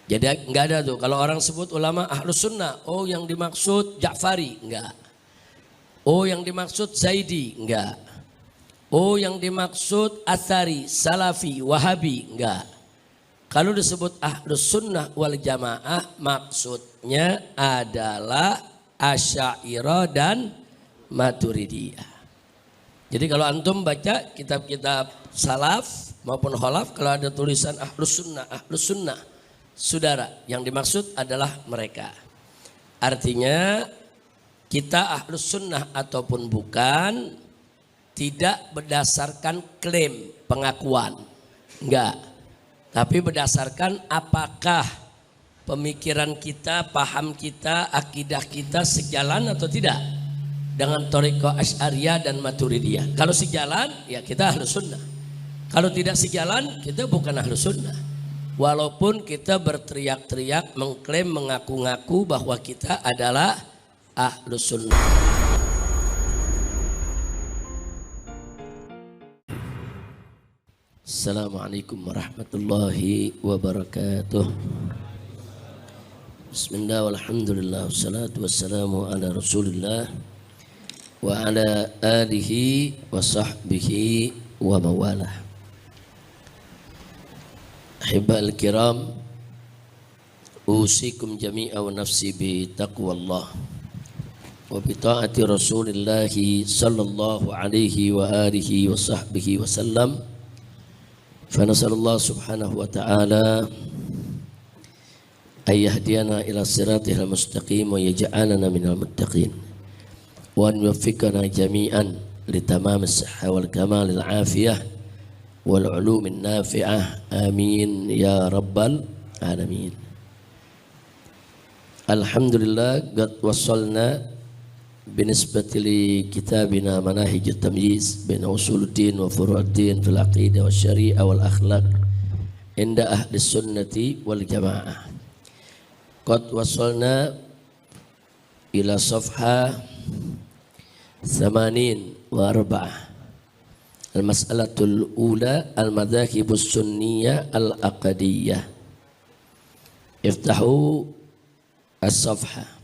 Jadi nggak ada tuh kalau orang sebut ulama ahlus sunnah, oh yang dimaksud Ja'fari, enggak. Oh yang dimaksud Zaidi, enggak. Oh yang dimaksud Athari, Salafi, Wahabi, enggak. Kalau disebut ahlus sunnah wal jamaah maksudnya adalah Asy'ariyah dan Maturidiyah. Jadi kalau antum baca kitab-kitab salaf maupun khalaf, kalau ada tulisan ahlus sunnah, saudara, yang dimaksud adalah mereka. Artinya kita ahlus sunnah ataupun bukan, tidak berdasarkan klaim pengakuan, enggak. Tapi berdasarkan apakah pemikiran kita, paham kita, akidah kita sejalan atau tidak dengan thariqah Asy'ariyah dan Maturidiyah. Kalau sejalan, ya kita ahlus sunnah. Kalau tidak sejalan, kita bukan ahlus sunnah. Walaupun kita berteriak-teriak, mengklaim, mengaku-ngaku bahwa kita adalah ahlus sunnah. Assalamualaikum warahmatullahi wabarakatuh. Bismillah walhamdulillah wassalatu wassalamu ala rasulillah wa ala alihi wa sahbihi wa mawalah. Ahibal kiram, usikum jami'a wa nafsi bi taqwallah wa bi ta'ati rasulillah sallallahu alaihi wa alihi wa sahbihi wa sallam. فنسأل الله سبحانه وتعالى أن يهدينا إلى صراطه المستقيم ويجعلنا من المتقين وأن يوفقنا جميعا لتمام الصحة والكمال العافية والعلوم النافعة آمين يا رب العالمين. الحمد لله قد وصلنا بالنسبة لكتابنا مناهج التمييز بين أصول الدين وفروع الدين في العقيدة والشريعة والأخلاق عند أهل السنة والجماعة. قد وصلنا إلى صفحة 84. المسألة الأولى المذاهب السنية العقدية. افتحوا الصفحة.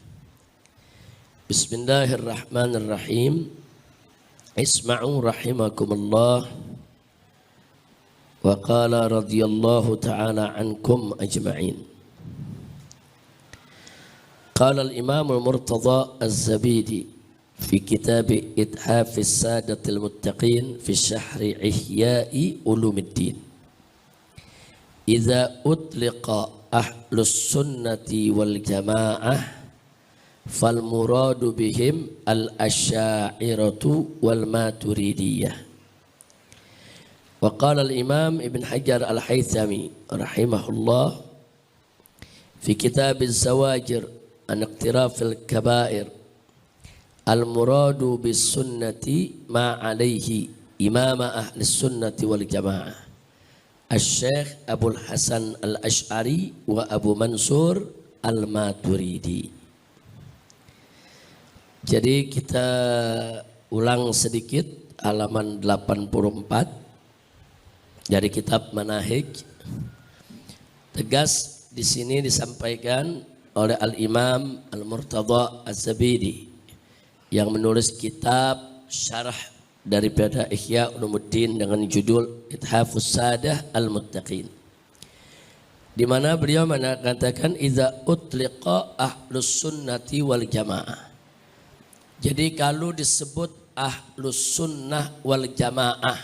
Bismillahirrahmanirrahim. Isma'u rahimakumullah. Wa qala radiyallahu ta'ala ankum ajma'in. Qala al-imam al-Murtada az-Zabidi fi kitab Ithaf as-Sadat al-Muttaqin fi syahri Ihya'i Ulumiddin. Idza utliqa ahlus sunnati wal jamaah fal muradu bihim al asy'ariyatu wal maturidiyah. Wa qala al imam Ibn Hajar al Haythami rahimahullah fi kitab az-zawajir an iqtiraf al kaba'ir al muradu bis sunnati ma alayhi imam ahli sunnati wal jamaah al-Syekh Abul Hasan al-Asy'ari wa Abu Mansur al-Maturidi. Jadi kita ulang sedikit halaman 84 dari kitab Manahij. Tegas di sini disampaikan oleh Al-Imam Al-Murtada Az-Zabidi yang menulis kitab syarah daripada Ihya Ulumuddin dengan judul Ithafus Sadah Al-Muttaqin, di mana beliau mengatakan idza utliqa ahlus sunnati wal jamaah. Jadi kalau disebut ahlus sunnah wal jamaah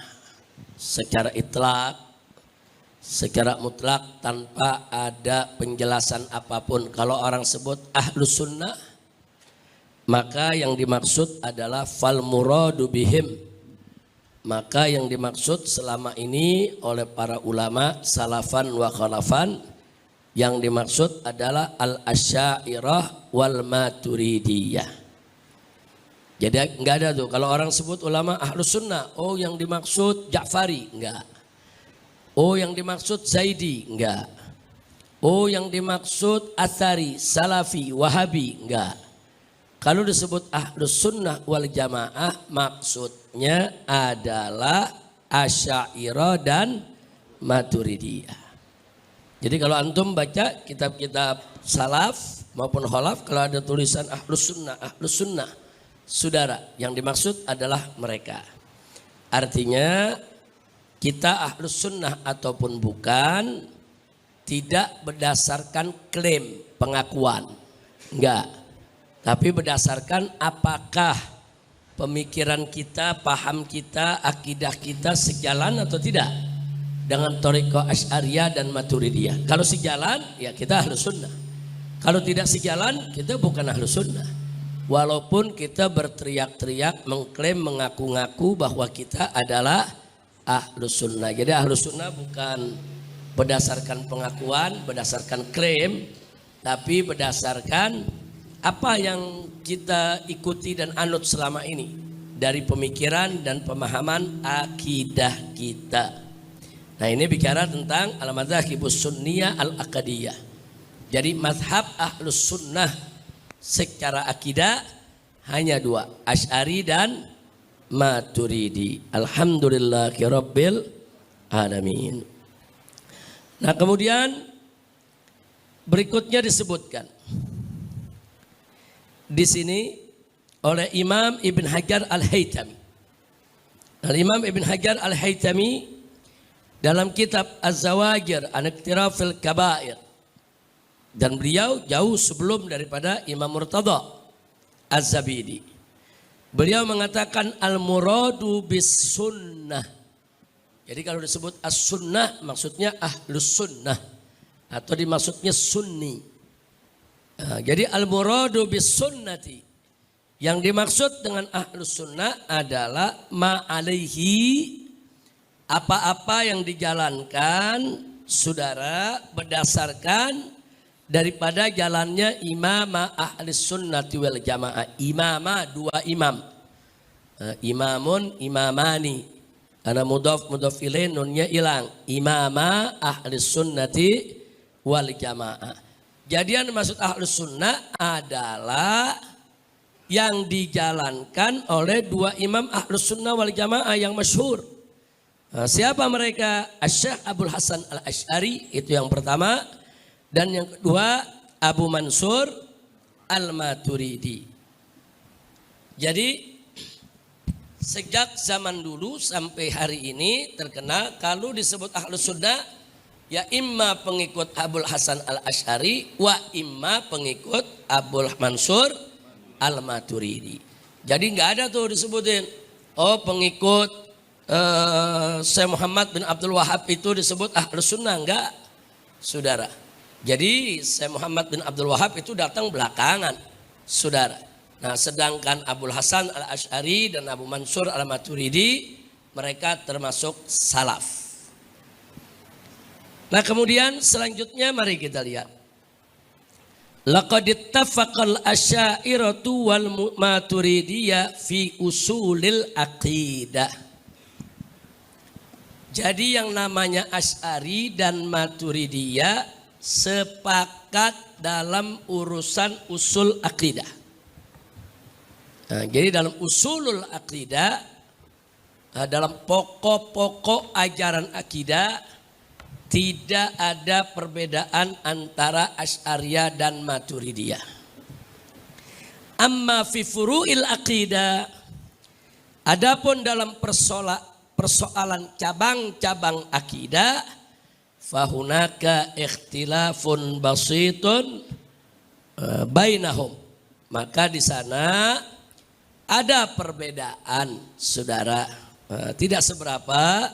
secara itlaq, secara mutlak tanpa ada penjelasan apapun, kalau orang sebut ahlus sunnah, maka yang dimaksud adalah fal muradu bihim, maka yang dimaksud selama ini oleh para ulama salafan wa khalafan, yang dimaksud adalah al asy'ariyah wal maturidiyah. Jadi enggak ada tuh kalau orang sebut ulama ahlus sunnah, oh yang dimaksud Ja'fari, enggak. Oh yang dimaksud Zaidi, enggak. Oh yang dimaksud Athari, Salafi, Wahabi, enggak. Kalau disebut ahlus sunnah wal jamaah maksudnya adalah Asy'ariyah dan Maturidiyah. Jadi kalau antum baca kitab-kitab salaf maupun khalaf, kalau ada tulisan ahlus sunnah, saudara, yang dimaksud adalah mereka. Artinya kita ahlus sunnah ataupun bukan, tidak berdasarkan klaim pengakuan, enggak. Tapi berdasarkan apakah pemikiran kita, paham kita, akidah kita sejalan atau tidak dengan thariqah Asy'ariyah dan Maturidiyah. Kalau sejalan, ya kita ahlus sunnah. Kalau tidak sejalan, kita bukan ahlus sunnah. Walaupun kita berteriak-teriak, mengklaim, mengaku-ngaku bahwa kita adalah ahlus sunnah. Jadi ahlus sunnah bukan berdasarkan pengakuan, berdasarkan klaim, tapi berdasarkan apa yang kita ikuti dan anut selama ini dari pemikiran dan pemahaman akidah kita. Nah, ini bicara tentang al-madzhabus sunniyah al-aqdiyah. Jadi mazhab ahlus sunnah secara akidah hanya dua, Asy'ari dan Maturidi. Alhamdulillahirabbil alamin. Nah, kemudian berikutnya disebutkan di sini oleh Imam Ibn Hajar Al-Haytami. Al-Imam Ibn Hajar Al-Haytami dalam kitab Az-Zawajir an Iqtirafil Kabair, dan beliau jauh sebelum daripada Imam Murtada Az-Zabidi. Beliau mengatakan al-muradu bis sunnah. Jadi kalau disebut as-sunnah maksudnya ahlus sunnah atau dimaksudnya sunni. Nah, jadi al-muradu bis sunnati, yang dimaksud dengan ahlus sunnah adalah ma'alaihi, apa-apa yang dijalankan saudara berdasarkan daripada jalannya imamah ahli sunnati wal jamaah. Imamah dua imam, imamun imamani, karena mudhaf ilaih nunnya hilang. Imamah ahli sunnati wal jamaah. Jadi yang dimaksud ahli sunnah adalah yang dijalankan oleh dua imam ahli sunnah wal jamaah yang masyhur. Nah, siapa mereka? Asy-Syaikh Abdul Hasan Al-Asy'ari, itu yang pertama. Dan yang kedua Abu Mansur Al-Maturidi. Jadi sejak zaman dulu sampai hari ini terkenal kalau disebut ahlus sunnah ya imma pengikut Abul Hasan Al-Asy'ari wa imma pengikut Abul Mansur Al-Maturidi. Jadi nggak ada tuh disebutin pengikut Syekh Muhammad bin Abdul Wahab itu disebut ahlus sunnah, enggak saudara. Jadi Syekh Muhammad bin Abdul Wahab itu datang belakangan saudara. Nah, sedangkan Abul Hasan Al-Asy'ari dan Abu Mansur Al-Maturidi mereka termasuk salaf. Nah, kemudian selanjutnya mari kita lihat. Laqad ittafaqal asy'ariyatu wal maturidiyah fi usulil aqidah. Jadi yang namanya Asy'ari dan Maturidiyah sepakat dalam urusan usul akidah. Nah, jadi dalam usulul akidah, dalam pokok-pokok ajaran akidah, tidak ada perbedaan antara Asy'ariyah dan Maturidiyah. Amma fi furu'il akidah, adapun dalam persoalan cabang-cabang akidah, fahunaka ikhtilafun basitun bainahum, maka di sana ada perbedaan saudara, tidak seberapa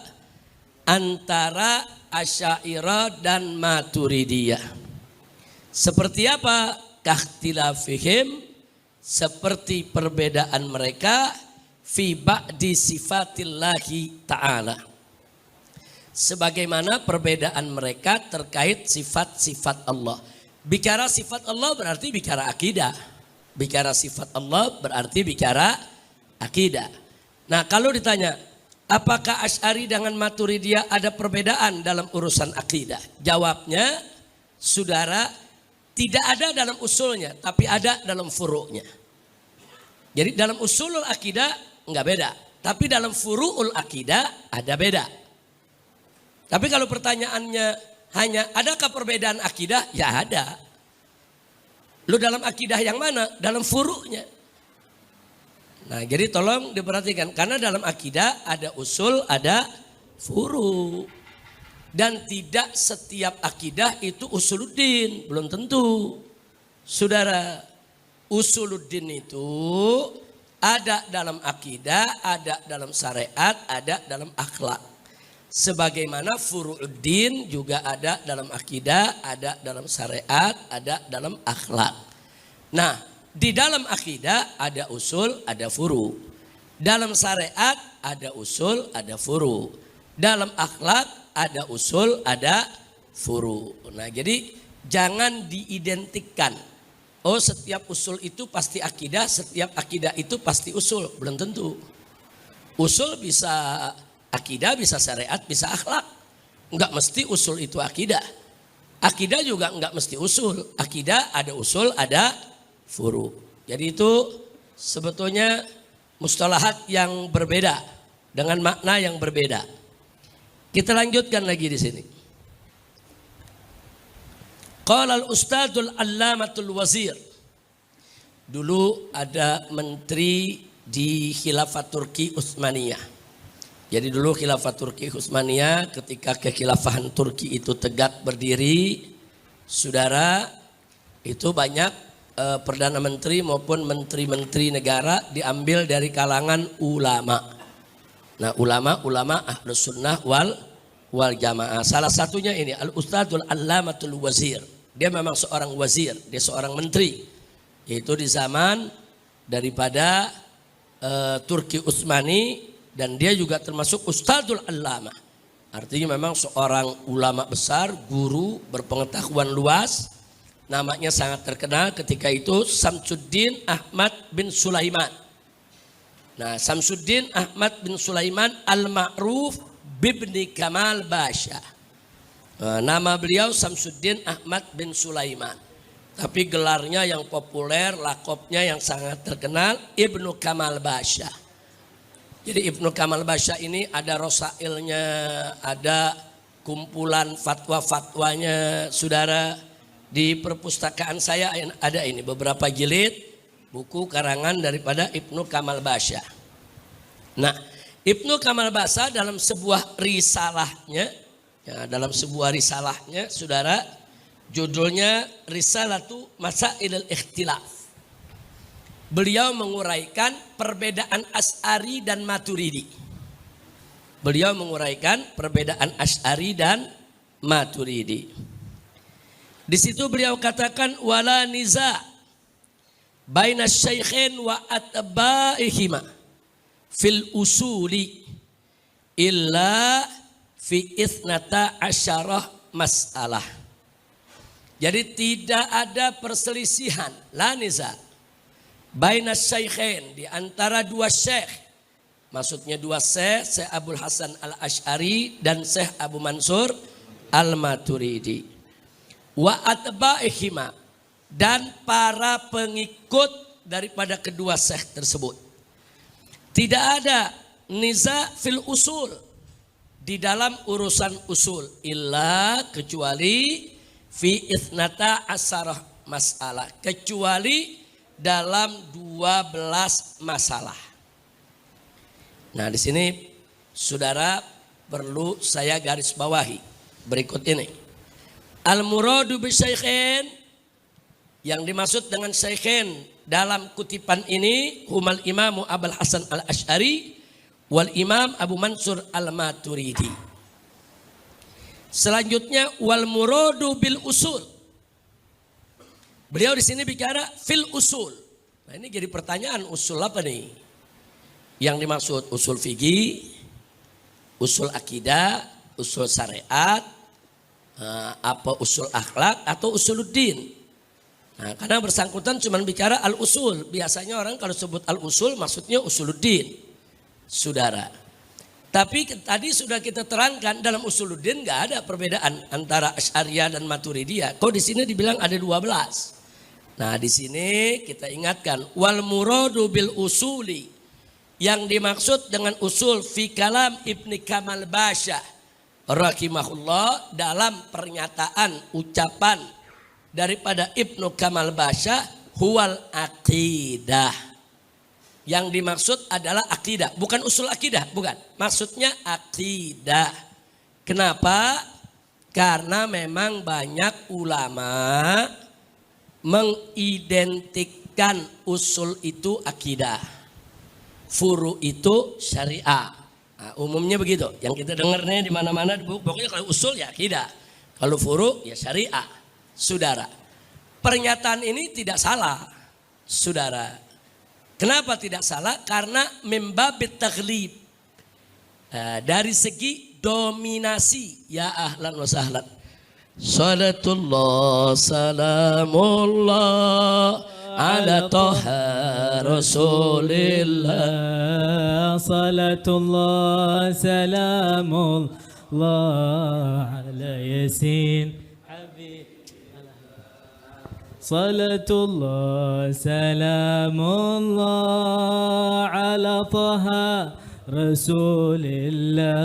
antara Asy'ariyah dan Maturidiyah. Seperti apa? Kahtilafihim, seperti perbedaan mereka fi ba'di sifatillahi ta'ala, sebagaimana perbedaan mereka terkait sifat-sifat Allah. Bicara sifat Allah berarti bicara akidah. Bicara sifat Allah berarti bicara akidah. Nah, kalau ditanya apakah Asy'ari dengan Maturidiyah ada perbedaan dalam urusan akidah? Jawabnya saudara, tidak ada dalam usulnya, tapi ada dalam furu'nya. Jadi dalam usulul akidah enggak beda, tapi dalam furu'ul akidah ada beda. Tapi kalau pertanyaannya Hanya adakah perbedaan akidah? Ya ada. Lu dalam akidah yang mana? Dalam furu'nya. Nah jadi tolong diperhatikan. Karena dalam akidah ada usul, ada furu'. Dan tidak setiap akidah itu usuluddin. Belum tentu. Saudara, usuluddin itu ada dalam akidah, ada dalam syariat, ada dalam akhlak. Sebagaimana furu'uddin juga ada dalam akidah, ada dalam syariat, ada dalam akhlak. Nah, di dalam akidah ada usul, ada furu'. Dalam syariat ada usul, ada furu'. Dalam akhlak ada usul, ada furu'. Nah, jadi jangan diidentikan. Oh, setiap usul itu pasti akidah, setiap akidah itu pasti usul. Belum tentu. Usul bisa akidah, bisa syariat, bisa akhlak. Enggak mesti usul itu akidah. Akidah juga enggak mesti usul. Akidah ada usul, ada furu'. Jadi itu sebetulnya mustalahat yang berbeda dengan makna yang berbeda. Kita lanjutkan lagi di sini. Qala al-ustadzul allamatul wazir. Dulu ada menteri di khilafah Turki Utsmaniyah. Jadi dulu khilafah Turki Utsmaniyah ketika kekhilafahan Turki itu tegak berdiri, saudara, itu banyak perdana menteri maupun menteri-menteri negara diambil dari kalangan ulama. Nah, ulama ahlus sunnah wal jamaah. Salah satunya ini al-ustadzul allamatul wazir. Dia memang seorang wazir, dia seorang menteri. Yaitu di zaman daripada Turki Utsmani. Dan dia juga termasuk Ustadzul Allamah. Artinya memang seorang ulama besar, guru, berpengetahuan luas. Namanya sangat terkenal ketika itu Samsuddin Ahmad bin Sulaiman. Nah, Samsuddin Ahmad bin Sulaiman al-Ma'ruf bibni Kamal Basha. Nama beliau Samsuddin Ahmad bin Sulaiman. Tapi gelarnya yang populer, lakopnya yang sangat terkenal, Ibnu Kamal Basha. Jadi Ibnu Kamal Basha ini ada rosailnya, ada kumpulan fatwa-fatwanya, saudara. Di perpustakaan saya ada ini beberapa jilid buku karangan daripada Ibnu Kamal Basha. Nah, Ibnu Kamal Basha dalam sebuah risalahnya, saudara, judulnya Risalatu Masailul Ikhtilaf. Beliau menguraikan perbedaan Asy'ari dan Maturidi. Beliau menguraikan perbedaan Asy'ari dan Maturidi. Di situ beliau katakan wala niza baina syaikhain wa atba'ihima fil usuli illa fi ithnata asyarah masalah. Jadi tidak ada perselisihan, la niza baina syaikhain, di antara dua syekh. Maksudnya dua syekh, Syekh Abdul Hasan Al-Asy'ari dan Syekh Abu Mansur Al-Maturidi. Wa atba'ihima, dan para pengikut daripada kedua syekh tersebut. Tidak ada niza fil usul, di dalam urusan usul, illa kecuali fi ithnata asyarah masalah, kecuali dalam 12 masalah. Nah, di sini saudara perlu saya garis bawahi berikut ini. Al-muradu bisyaikhain, yang dimaksud dengan syaikhain dalam kutipan ini humal imamu Abul Hasan Al-Asy'ari wal imam Abu Mansur Al-Maturidi. Selanjutnya wal muradu bil usul. Beliau di sini bicara fil usul. Nah, ini jadi pertanyaan, usul apa nih? Yang dimaksud usul fikih, usul akidah, usul syariat, apa usul akhlak atau usuluddin. Nah, karena bersangkutan cuma bicara al-usul. Biasanya orang kalau sebut al-usul maksudnya usuluddin. Saudara. Tapi tadi sudah kita terangkan dalam usuluddin enggak ada perbedaan antara Asy'ariyah dan Maturidiyah. Kok di sini dibilang ada 12. Nah, di sini kita ingatkan wal muradu bil usuli, yang dimaksud dengan usul fi kalam Ibnu Kamal Basha, rahimahullah dalam pernyataan ucapan daripada Ibnu Kamal Basha, huwal aqidah. Yang dimaksud adalah akidah, bukan usul akidah, bukan. Maksudnya akidah. Kenapa? Karena memang banyak ulama mengidentikan usul itu akidah, furu itu syariah. Nah, umumnya begitu. Yang kita dengarnya di mana-mana, pokoknya kalau usul ya akidah, kalau furu ya syariah. Saudara, pernyataan ini tidak salah, saudara. Kenapa tidak salah? Karena membabit taglib. Dari segi dominasi, ya ahlan wa sahlan. Salatullah salamullah ala toha rasulillah. Salatullah salamullah ala yasin. Salatullah salamullah ala taha rasulillah.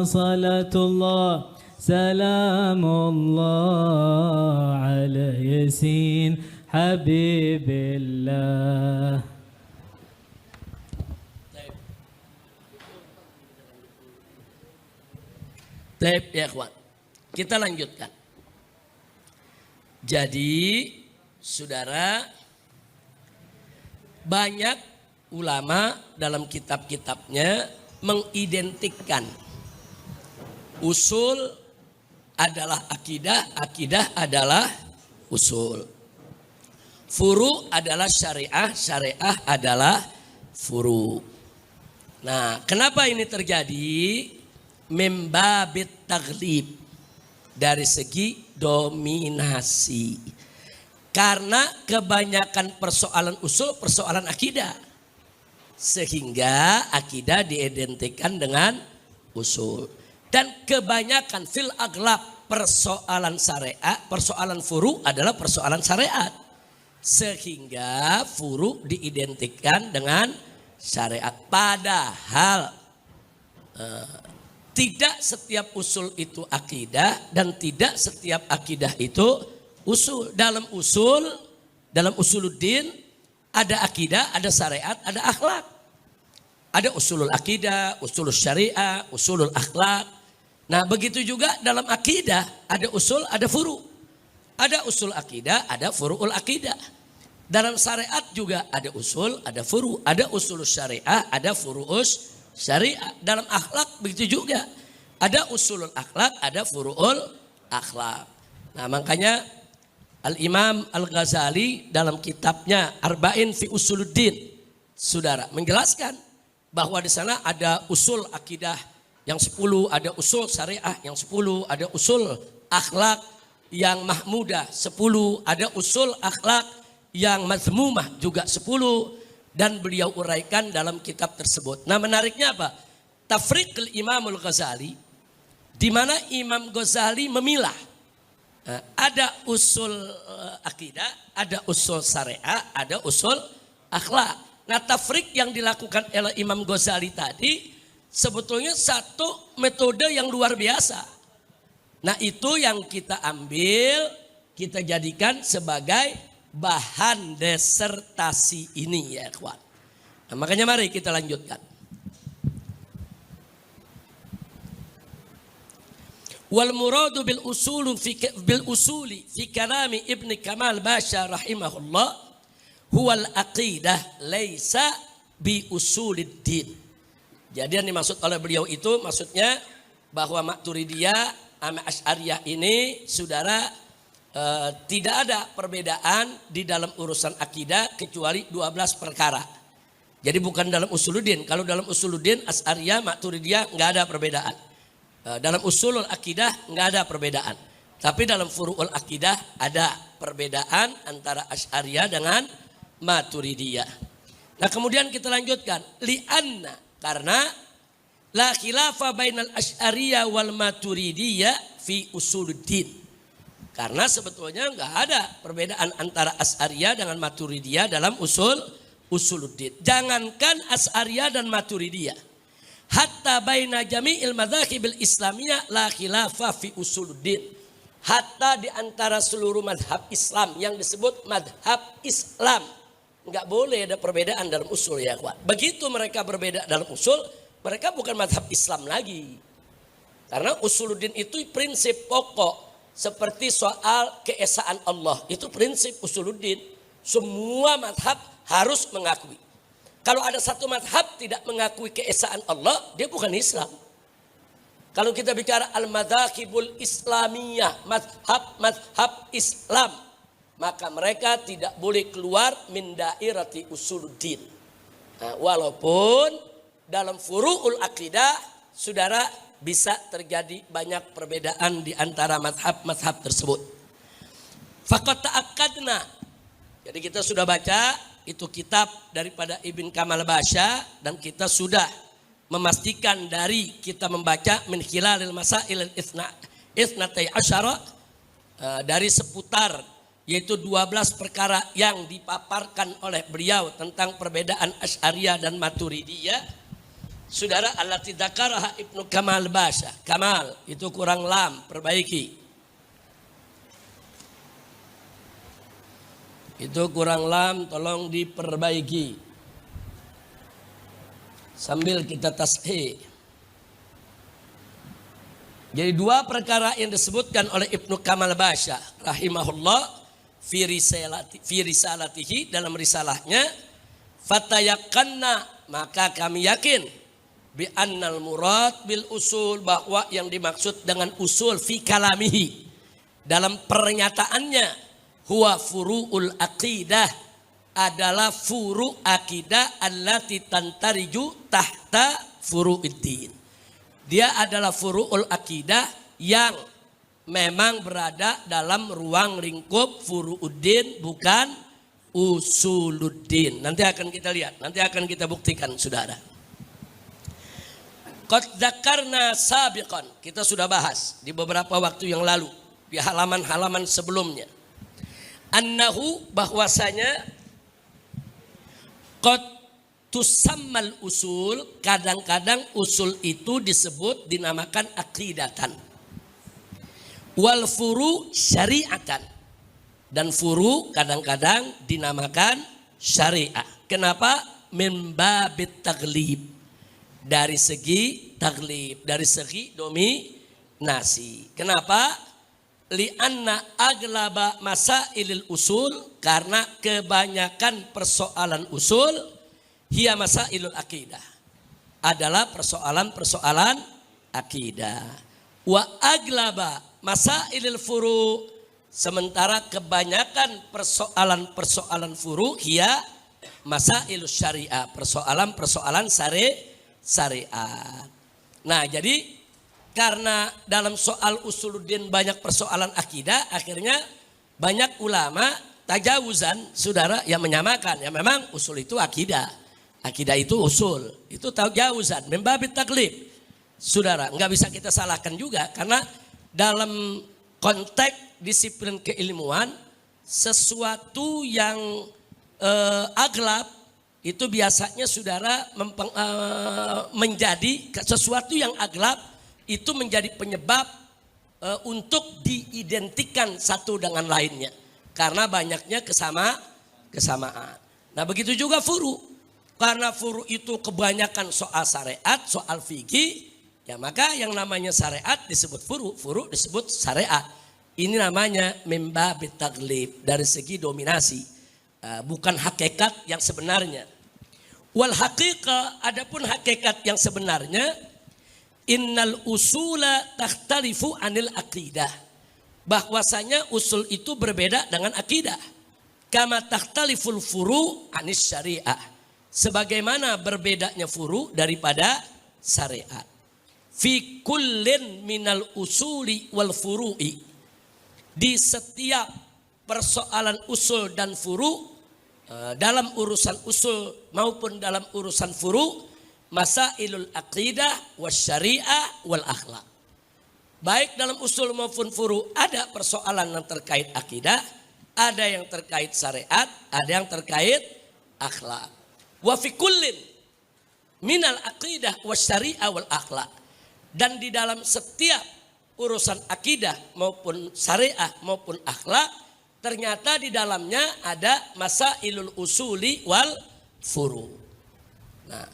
Salatullah salamullah ala yasin habibillah. Baik ya ikhwan, kita lanjutkan. Jadi saudara, banyak ulama dalam kitab-kitabnya mengidentikan usul adalah akidah, akidah adalah usul. Furu adalah syariah, syariah adalah furu. Nah, kenapa ini terjadi? Membabit taglib, dari segi dominasi. Karena kebanyakan persoalan usul persoalan akidah, sehingga akidah diidentikan dengan usul. Dan kebanyakan fil aglab persoalan syariat, persoalan furu adalah persoalan syariat, sehingga furu diidentikan dengan syariat. Padahal tidak setiap usul itu akidah dan tidak setiap akidah itu usul. Dalam usuluddin ada akidah, ada syariat, ada akhlak. Ada usulul akidah, usulul syariah, usulul akhlak. Nah, begitu juga dalam akidah ada usul, ada furu. Ada usul akidah, ada furu'ul akidah. Dalam syariat juga ada usul, ada furu. Ada usul syariah, ada furu'us syariah. Dalam akhlak begitu juga. Ada usulul akhlak, ada furu'ul akhlak. Nah, makanya Al-Imam Al-Ghazali dalam kitabnya Arba'in fi Usuluddin, saudara, menjelaskan bahwa di sana ada usul akidah yang 10, ada usul syariah yang 10, ada usul akhlak yang mahmudah 10, ada usul akhlak yang mazmumah juga 10, dan beliau uraikan dalam kitab tersebut. Nah, menariknya apa? Tafriq Imamul Ghazali, di mana Imam Ghazali memilah ada usul akidah, ada usul syariah, ada usul akhlak. Nah, tafriq yang dilakukan oleh Imam Ghazali tadi sebetulnya satu metode yang luar biasa. Nah, itu yang kita ambil, kita jadikan sebagai bahan disertasi ini ya ikhwan. Nah, makanya mari kita lanjutkan. Wal muradu bil usuli fi kalami Ibnu Kamal Basha rahimahullah huwal aqidah laisa bi usuliddin. Jadi yang dimaksud oleh beliau itu maksudnya bahwa Maturidiyah sama Asy'ariyah ini saudara tidak ada perbedaan di dalam urusan akidah kecuali 12 perkara. Jadi bukan dalam usuluddin. Kalau dalam usuluddin Asy'ariyah, Maturidiyah enggak ada perbedaan. Dalam usulul akidah enggak ada perbedaan. Tapi dalam furu'ul akidah ada perbedaan antara Asy'ariyah dengan Maturidiyah. Nah, kemudian kita lanjutkan. Li'anna, karena la khilafa bainal Asy'ariyah wal Maturidiyah fi usuluddin. Karena sebetulnya enggak ada perbedaan antara Asy'ariyah dengan Maturidiyah dalam usuluddin. Jangankan Asy'ariyah dan Maturidiyah, hatta baina jami'il madzahibil islamiyah la khilafa fi usuluddin. Hatta di antara seluruh madhab Islam yang disebut madhab Islam, enggak boleh ada perbedaan dalam usul ya kawan. Begitu mereka berbeda dalam usul, mereka bukan madhab Islam lagi. Karena usuluddin itu prinsip pokok. Seperti soal keesaan Allah, itu prinsip usuluddin. Semua madhab harus mengakui. Kalau ada satu madhab tidak mengakui keesaan Allah, dia bukan Islam. Kalau kita bicara al-madzahibul islamiyah, madhab Islam, maka mereka tidak boleh keluar min dairati usuluddin. Nah, walaupun dalam furu'ul akidah, saudara, bisa terjadi banyak perbedaan di antara madhab-madhab tersebut. Faqad ta'akkadna. Jadi kita sudah baca itu kitab daripada Ibn Kamal Basha, dan kita sudah memastikan dari kita membaca min khilalil masail al-itsnatai asyara, dari seputar yaitu 12 perkara yang dipaparkan oleh beliau tentang perbedaan Asy'ariyah dan Maturidiyah. Saudara, allati dzakaraha Ibnu Kamal Basha. Kamal itu kurang lam, perbaiki. Itu kurang lam, tolong diperbaiki. Sambil kita tashih. Jadi dua perkara yang disebutkan oleh Ibnu Kamal Basha rahimahullah fi risalatihi, dalam risalahnya, fatayakkanna, maka kami yakin bi annal murad bil usul, bahwa yang dimaksud dengan usul fi kalamihi, dalam pernyataannya, huwa furu'ul aqidah, adalah furu' akidah allati tantariju tahta furu'iddin. Dia adalah furu'ul akidah yang memang berada dalam ruang lingkup furu'uddin, bukan usuluddin. Nanti akan kita lihat, nanti akan kita buktikan saudara. Qad dzakarna sabiqan, kita sudah bahas di beberapa waktu yang lalu di halaman-halaman sebelumnya. Annahu, bahwasanya, qad tusammal usul, kadang-kadang usul itu disebut dinamakan aqidatan. Wal furu syariatan, dan furu kadang-kadang dinamakan syariah. Kenapa? Min babit taglib, dari segi taglib, dari segi dominasi. Kenapa? Li'anna aglaba masailil usul, karena kebanyakan persoalan usul hiya masailul akidah, adalah persoalan-persoalan akidah. Wa aglaba masailil furu, sementara kebanyakan persoalan-persoalan furu hiya masailus syariah, persoalan-persoalan syariat. Nah, jadi karena dalam soal usuluddin banyak persoalan akidah, akhirnya banyak ulama tajawuzan, saudara, yang menyamakan. Ya memang usul itu akidah, akidah itu usul, itu tajawuzan, membabit taklif. Saudara, nggak bisa kita salahkan juga, karena dalam konteks disiplin keilmuan, sesuatu yang aglab itu biasanya saudara menjadi sesuatu yang aglab, itu menjadi penyebab untuk diidentikan satu dengan lainnya karena banyaknya kesamaan. Nah, begitu juga furu. Karena furu itu kebanyakan soal syariat, soal fikih, ya maka yang namanya syariat disebut furu, furu disebut syariat. Ini namanya membabit taglib, dari segi dominasi, bukan hakikat yang sebenarnya. Wal haqiqah, adapun hakikat yang sebenarnya, innal usula takhtalifu anil aqidah, bahwasanya usul itu berbeda dengan akidah. Kama takhtaliful furu anis syariah, sebagaimana berbedanya furu daripada syariat. Fi kullin minal usuli wal furu'i, di setiap persoalan usul dan furu, dalam urusan usul maupun dalam urusan furu, masailul aqidah wasyariah wal akhlak. Baik dalam usul maupun furu ada persoalan yang terkait akidah, ada yang terkait syariat, ada yang terkait akhlak. Wa fi kullin, minal aqidah wasyari'ah wal akhlak. Dan di dalam setiap urusan akidah maupun syariah maupun akhlak, ternyata di dalamnya ada masailul usuli wal furu. Nah,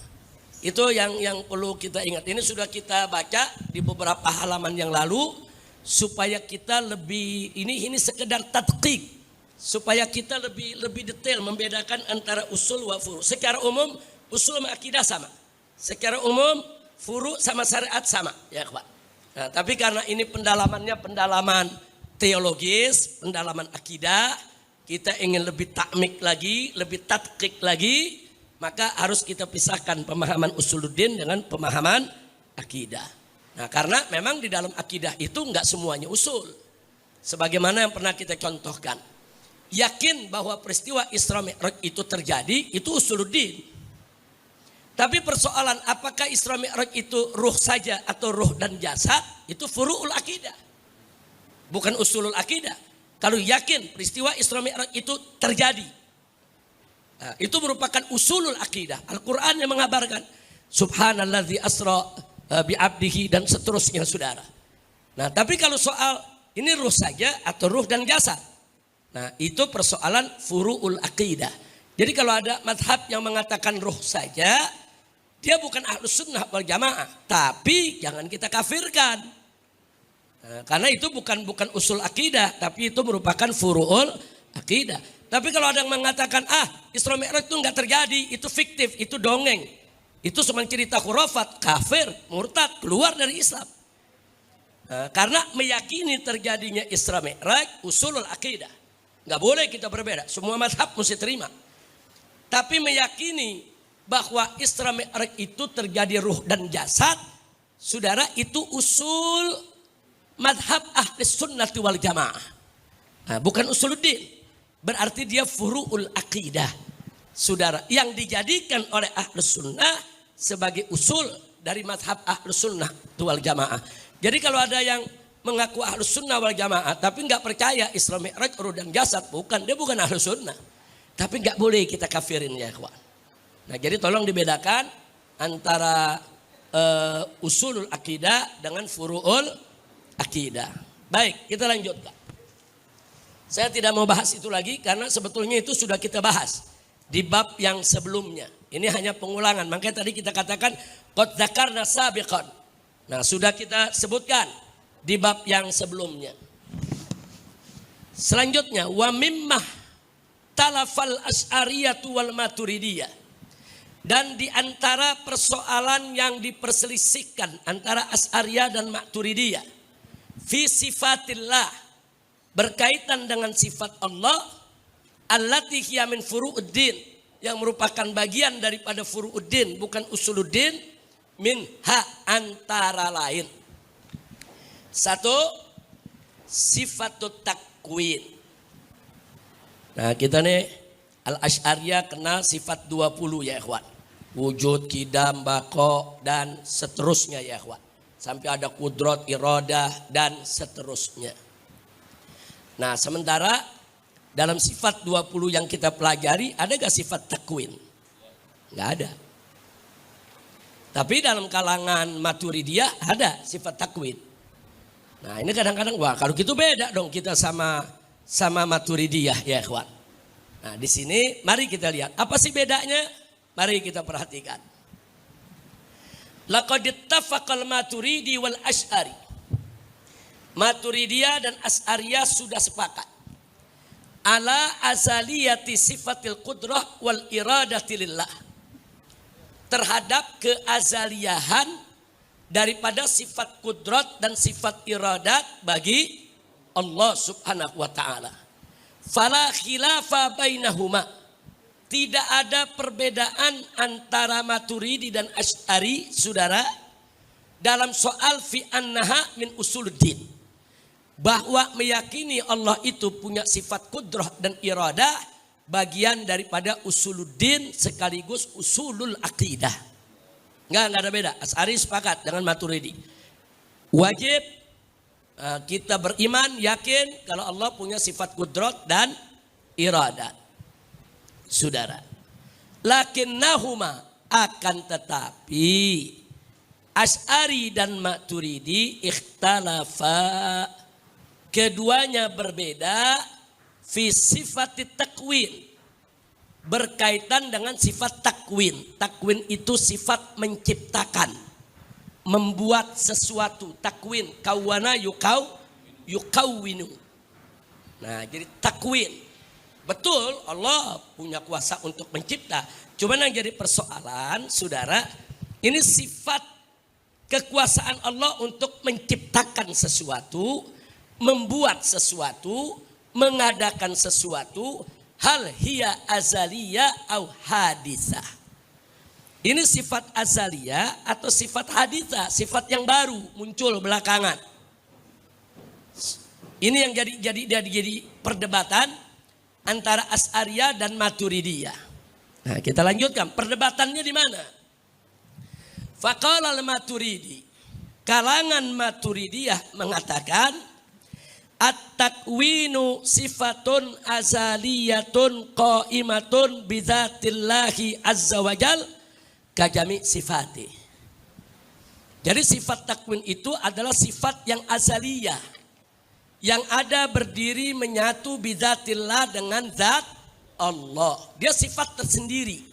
itu yang perlu kita ingat. Ini sudah kita baca di beberapa halaman yang lalu supaya kita lebih ini sekedar tadqiq, supaya kita lebih detail membedakan antara usul wa furu. Secara umum usul sama akidah sama. Secara umum furu sama syariat sama, ya Pak. Nah, tapi karena ini pendalamannya pendalaman teologis, pendalaman akidah, kita ingin lebih takmik lagi, lebih tadqiq lagi, maka harus kita pisahkan pemahaman usuluddin dengan pemahaman akidah. Nah, karena memang di dalam akidah itu enggak semuanya usul. Sebagaimana yang pernah kita contohkan. Yakin bahwa peristiwa Isra Mi'raj itu terjadi, itu usuluddin. Tapi persoalan apakah Isra Mi'raj itu ruh saja atau ruh dan jasad, itu furu'ul akidah. Bukan usulul akidah. Kalau yakin peristiwa Isra Mi'raj itu terjadi, nah, itu merupakan usulul akidah. Al-Quran yang mengabarkan Subhanalladzi asra bi'abdihi dan seterusnya, saudara. Nah, tapi kalau soal ini ruh saja atau ruh dan jasad, nah itu persoalan furu'ul akidah. Jadi kalau ada madhab yang mengatakan ruh saja, dia bukan ahlus sunnah wal jamaah, tapi jangan kita kafirkan. Nah, karena itu bukan usul akidah, tapi itu merupakan furu'ul akidah. Tapi kalau ada yang mengatakan Isra Mi'raj itu enggak terjadi, itu fiktif, itu dongeng, itu cuma cerita khurafat, kafir, murtad, keluar dari Islam. Nah, karena meyakini terjadinya Isra Mi'raj usulul akidah. Enggak boleh kita berbeda, semua mazhab mesti terima. Tapi meyakini bahwa Isra Mi'raj itu terjadi ruh dan jasad, saudara, itu usul madhab ahli sunnati wal jamaah. Nah, bukan usuluddin. Berarti dia furu'ul akidah, saudara, yang dijadikan oleh ahli sunnah sebagai usul dari madhab ahli sunnah wal jamaah. Jadi kalau ada yang mengaku ahli sunnah wal jamaah tapi nggak percaya Isra Mi'raj ruh dan jasad, dia bukan ahli sunnah. Tapi nggak boleh kita kafirin, ya kawan. Nah, jadi tolong dibedakan antara usulul akidah dengan furu'ul akidah. Baik, kita lanjutkan. Saya tidak mau bahas itu lagi karena sebetulnya itu sudah kita bahas di bab yang sebelumnya. Ini hanya pengulangan. Makanya tadi kita katakan qad dzakarna sabiqan. Nah, sudah kita sebutkan di bab yang sebelumnya. Selanjutnya, wa mimmah talafal asy'ariyatu wal maturidiyah. Dan di antara persoalan yang diperselisihkan antara Asy'ariyah dan Maturidiyah fi sifatillah, berkaitan dengan sifat Allah, allati hiya min furu'uddin, yang merupakan bagian daripada furu'uddin, bukan usuluddin, minha, antara lain. Satu, sifatut takwin. Nah, kita nih Al-Asy'ariyah kenal sifat 20, ya ikhwan. Wujud, kidam, bako, dan seterusnya, ya ikhwan. Sampai ada kudrat, iradah, dan seterusnya. Nah, sementara dalam sifat 20 yang kita pelajari, ada gak sifat takwin? Gak ada. Tapi dalam kalangan Maturidiyah ada sifat takwin. Nah, ini kadang-kadang, wah kalau gitu beda dong kita sama Maturidiyah, ya ikhwan. Nah, di sini mari kita lihat apa sih bedanya. Mari kita perhatikan. Laqad ittafaqal Maturidi wal Asy'ari. Maturidiyah dan Asy'ariyah sudah sepakat ala azaliyati sifatil qudrah wal iradati lillah, terhadap keazaliyahan daripada sifat kudrat dan sifat iradat bagi Allah Subhanahu wa taala. Fala khilafa bainahuma, tidak ada perbedaan antara Maturidi dan Asy'ari, saudara, dalam soal fi annaha min usuluddin, bahwa meyakini Allah itu punya sifat kudrah dan iradah bagian daripada usuluddin sekaligus usulul akidah. Enggak ada beda. Asy'ari sepakat dengan Maturidi. Wajib kita beriman, yakin kalau Allah punya sifat kudrat dan iradat, saudara. Lakinnahuma, Akan tetapi Asy'ari dan Maturidi ikhtalafa, keduanya berbeda fi sifati takwin, berkaitan dengan sifat takwin. Takwin itu sifat menciptakan, membuat sesuatu. Takwin, kawana yukawwinu. Nah, jadi takwin. Betul, Allah punya kuasa untuk mencipta. Cuma yang jadi persoalan, saudara, ini sifat kekuasaan Allah untuk menciptakan sesuatu, membuat sesuatu, mengadakan sesuatu, hal hiya azaliyah au haditsah. Ini sifat azaliyah atau sifat haditsah, sifat yang baru muncul belakangan. Ini yang jadi perdebatan antara Asy'ariyah dan Maturidiyah. Nah, kita lanjutkan perdebatannya di mana? Faqala al-Maturidi, kalangan Maturidiyah mengatakan at-takwinu sifatun azaliyatun qaimatun bidzatillahi azza wajal kajami sifati. Jadi sifat takwin itu adalah sifat yang azaliyah, yang ada berdiri menyatu bidzatillah dengan zat Allah. Dia sifat tersendiri.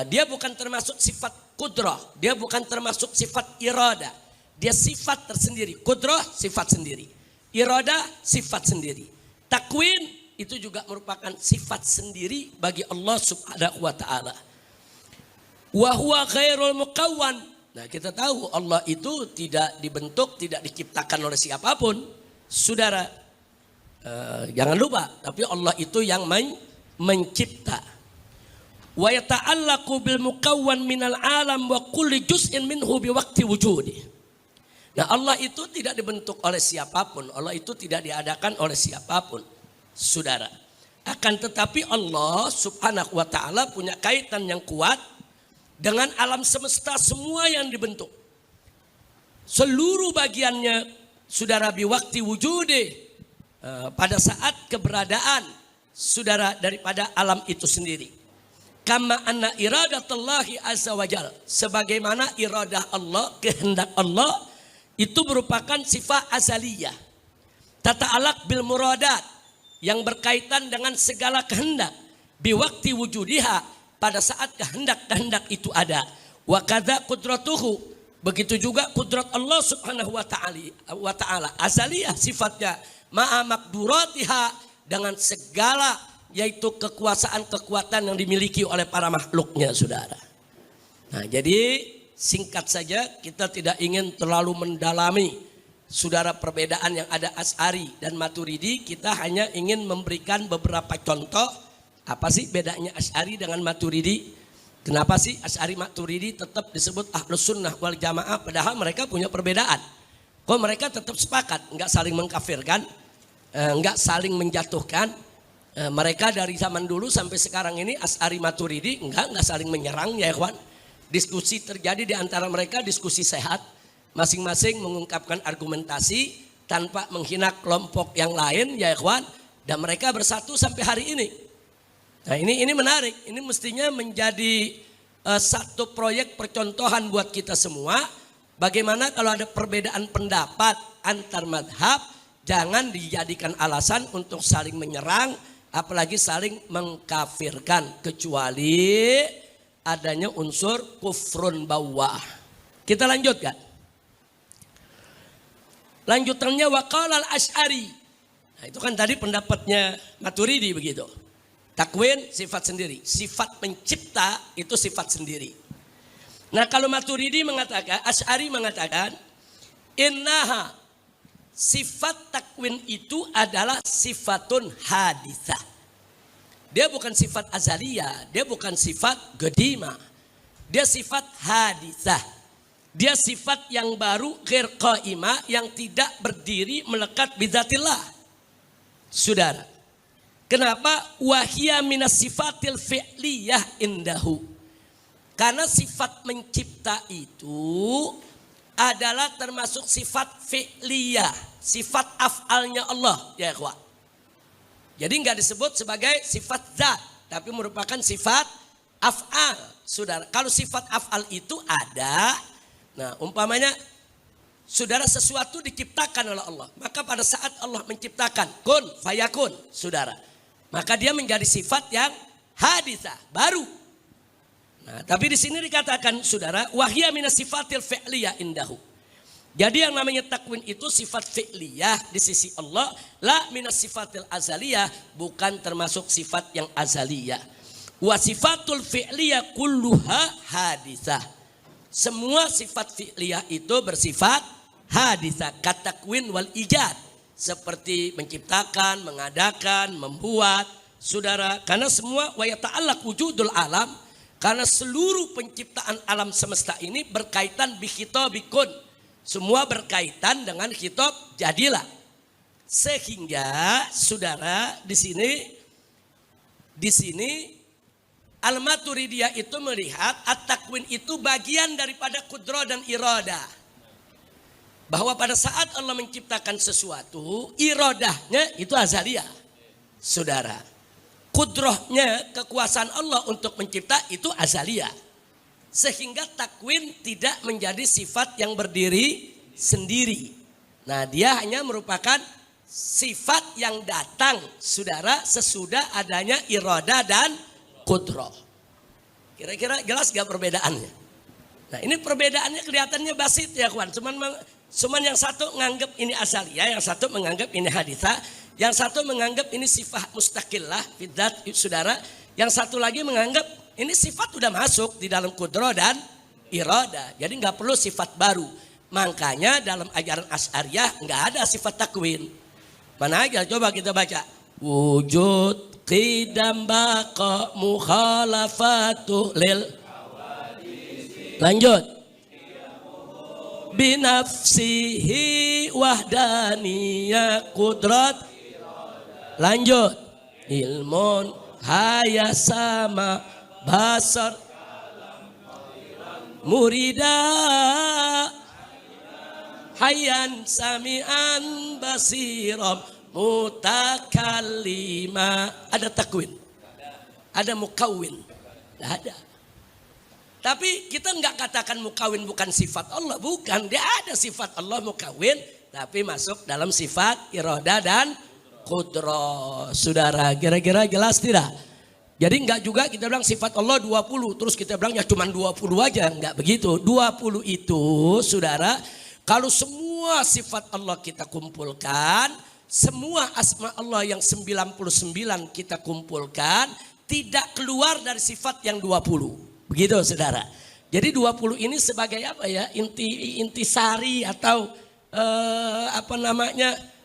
Dia bukan termasuk sifat kudrah, dia bukan termasuk sifat iradah. Dia sifat tersendiri. Kudrah sifat sendiri, iradah sifat sendiri. Takwin itu juga merupakan sifat sendiri bagi Allah Subhanahu wa taala. Wa huwa ghairul mukawwan. Nah, kita tahu Allah itu tidak dibentuk, tidak diciptakan oleh siapapun. Saudara, jangan lupa, tapi Allah itu yang mencipta. Wa yata'allaqu bil mukawwan minal alam wa kulli juz'in minhu bi waqti wujudi. Nah, Allah itu tidak dibentuk oleh siapapun, Allah itu tidak diadakan oleh siapapun, saudara. Akan tetapi Allah Subhanahu wa taala punya kaitan yang kuat dengan alam semesta semua yang dibentuk. Seluruh bagiannya, saudara, biwakti wujudi, pada saat keberadaan saudara daripada alam itu sendiri. Kama anna iradatullahi azza wajal, sebagaimana iradah Allah, kehendak Allah itu merupakan sifat azaliyah. Tata'alaq bil muradat, yang berkaitan dengan segala kehendak. Biwakti wujudiha, pada saat kehendak-kehendak itu ada. Wa kadza qudratuhu, begitu juga kudrat Allah Subhanahu wa taala azaliyah sifatnya, ma'a maqduratiha, dengan segala yaitu kekuasaan kekuatan yang dimiliki oleh para makhluknya, saudara. Nah, jadi singkat saja, kita tidak ingin terlalu mendalami, saudara, perbedaan yang ada Asy'ari dan Maturidi. Kita hanya ingin memberikan beberapa contoh. Apa sih bedanya Asy'ari dengan Maturidi? Kenapa sih Asy'ari Maturidi tetap disebut Ahlus Sunnah wal Jamaah padahal mereka punya perbedaan? Kok mereka tetap sepakat, enggak saling mengkafirkan, enggak saling menjatuhkan? Mereka dari zaman dulu sampai sekarang ini Asy'ari Maturidi enggak saling menyerang, ya ikhwan. Diskusi terjadi di antara mereka, diskusi sehat, masing-masing mengungkapkan argumentasi tanpa menghina kelompok yang lain, ya ikhwan, dan mereka bersatu sampai hari ini. Nah, ini menarik, ini mestinya menjadi satu proyek percontohan buat kita semua. Bagaimana kalau ada perbedaan pendapat antar madhab, jangan dijadikan alasan untuk saling menyerang, apalagi saling mengkafirkan, kecuali adanya unsur kufrun bawah. Kita lanjutkan. Lanjutannya waqala al-Asy'ari. Nah, itu kan tadi pendapatnya Maturidi begitu. Takwin sifat sendiri, sifat pencipta itu sifat sendiri. Nah, kalau Maturidi mengatakan, Asy'ari mengatakan, innaha, sifat takwin itu adalah sifatun haditsah. Dia bukan sifat azaliyah, dia bukan sifat qadimah. Dia sifat haditsah. Dia sifat yang baru, ghair qaimah, yang tidak berdiri melekat bidzatillah. Saudara, kenapa? Wahia minas sifatil fi'liyah indahu. Karena sifat mencipta itu adalah termasuk sifat fi'liyah, sifat af'alnya Allah, ya ikhwan. Jadi enggak disebut sebagai sifat zat, tapi merupakan sifat af'al, saudara. Kalau sifat af'al itu ada, nah umpamanya saudara sesuatu diciptakan oleh Allah. Maka pada saat Allah menciptakan kun fayakun, saudara, maka dia menjadi sifat yang haditsah, baru. Nah, tapi di sini dikatakan saudara, wahya minas sifatil fi'liyah indahu. Jadi yang namanya takwin itu sifat fi'liyah di sisi Allah, la minas sifatil azaliyah, bukan termasuk sifat yang azaliyah. Wa sifatul fi'liyah kulluha haditsah. Semua sifat fi'liyah itu bersifat haditsah, katakwin wal ijad, seperti menciptakan, mengadakan, membuat, saudara. Karena semua wa yata'allaq wujudul alam, karena seluruh penciptaan alam semesta ini berkaitan bi khitabikun. Semua berkaitan dengan khitab jadilah. Sehingga saudara di sini Al-Maturidiyah itu melihat at-takwin itu bagian daripada kudrah dan iradah. Bahwa pada saat Allah menciptakan sesuatu, iradahnya itu azaliyah. Saudara, kudrahnya, kekuasaan Allah untuk mencipta itu azaliyah. Sehingga takwin tidak menjadi sifat yang berdiri sendiri. Nah, dia hanya merupakan sifat yang datang, saudara, sesudah adanya iradah dan kudrah. Kira-kira jelas gak perbedaannya? Nah, ini perbedaannya kelihatannya basit ya kawan. Cuman yang satu menganggap ini azaliyah, yang satu menganggap ini haditsah, yang satu menganggap ini sifat mustaqillah fidzat, saudara. Yang satu lagi menganggap ini sifat sudah masuk di dalam kudrah dan iradah. Jadi nggak perlu sifat baru. Makanya dalam ajaran Asy'ariyah nggak ada sifat takwin. Mana aja coba kita baca. Wujud qidam baqa mukhalafatu lil. Lanjut. Binafsihi wahdaniyah kudrat. Lanjut. Ilmun haya sama basar murida hayan sami'an basiram mutakallima. Ada takwin, ada mukawin, nggak ada. Tapi kita nggak katakan mukawin bukan sifat Allah, bukan. Dia ada sifat Allah mukawin, tapi masuk dalam sifat iradah dan kudrah. Saudara, kira-kira jelas tidak? Jadi enggak juga kita bilang sifat Allah 20, terus kita bilang ya cuma 20 aja, enggak begitu. 20 itu saudara, kalau semua sifat Allah kita kumpulkan, semua asma Allah yang 99 kita kumpulkan, tidak keluar dari sifat yang 20. Begitu saudara. Jadi 20 ini sebagai apa ya? Intisari atau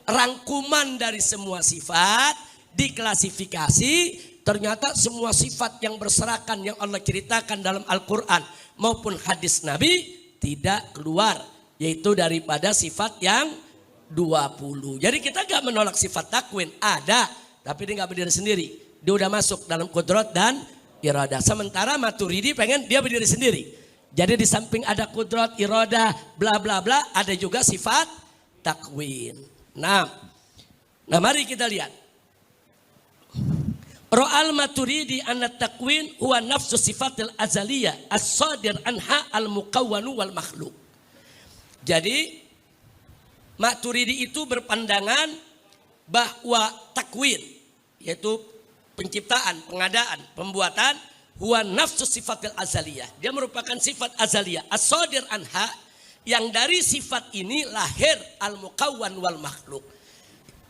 rangkuman dari semua sifat diklasifikasi. Ternyata semua sifat yang berserakan yang Allah ceritakan dalam Al-Quran maupun hadis Nabi tidak keluar, yaitu daripada sifat yang 20. Jadi kita gak menolak sifat takwin, ada, tapi dia gak berdiri sendiri. Dia udah masuk dalam kudrat dan iradah. Sementara Maturidi pengen dia berdiri sendiri. Jadi di samping ada kudrat, iradah, bla bla bla, ada juga sifat takwin. Nah mari kita lihat. Ra'al Maturidi anna takwin huwa nafsu sifatil azaliyah as-sadir anha al-mukawwanu wal makhluk. Jadi Maturidi itu berpandangan bahwa takwin, yaitu penciptaan, pengadaan, pembuatan, huwa nafsu sifatil azaliyah. Dia merupakan sifat azaliyah as-sadir anha, yang dari sifat ini lahir al-mukawwan wal makhluk.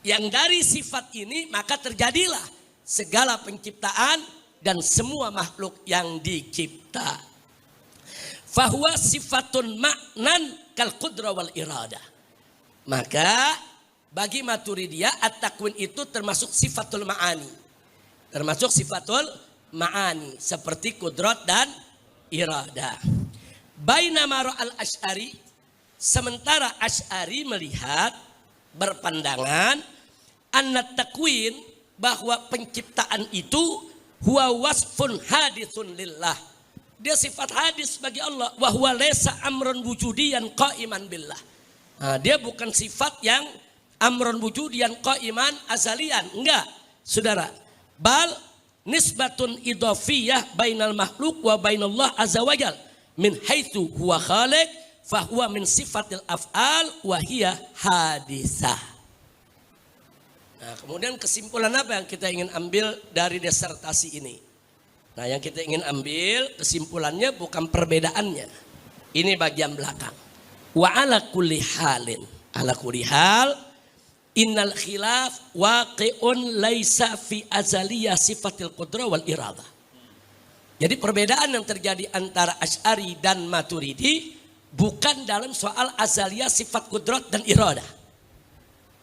Yang dari sifat ini maka terjadilah segala penciptaan dan semua makhluk yang dicipta. Fahuwa sifatun ma'nan kal qudrah wal iradah. Maka bagi Maturidiyah at-takwin itu termasuk sifatul ma'ani. Termasuk sifatul ma'ani seperti kudrat dan iradah. Bainama ra'al Asy'ari, sementara Asy'ari melihat, berpandangan anna takwin, bahwa penciptaan itu huwa wasfun haditsun lillah. Dia sifat hadis bagi Allah. Wa huwa laysa amrun wujudiyan qa'iman billah. Nah, dia bukan sifat yang amrun wujudiyan qa'iman azalian. Enggak, saudara. Bal nisbatun idhafiyah bainal makhluk wa bainallah azza wajal min haitsu huwa khaliq fahuwa min sifatil af'al wa hiya hadisah. Nah, kemudian kesimpulan apa yang kita ingin ambil dari disertasi ini? Nah, yang kita ingin ambil kesimpulannya bukan perbedaannya. Ini bagian belakang. Wa ala kulli halin, ala kulli hal innal khilaf waqi'un laisa fi azaliyah sifatil qudrah wal iradah. Jadi perbedaan yang terjadi antara Asy'ari dan Maturidi bukan dalam soal azaliyah sifat qudrat dan iradah.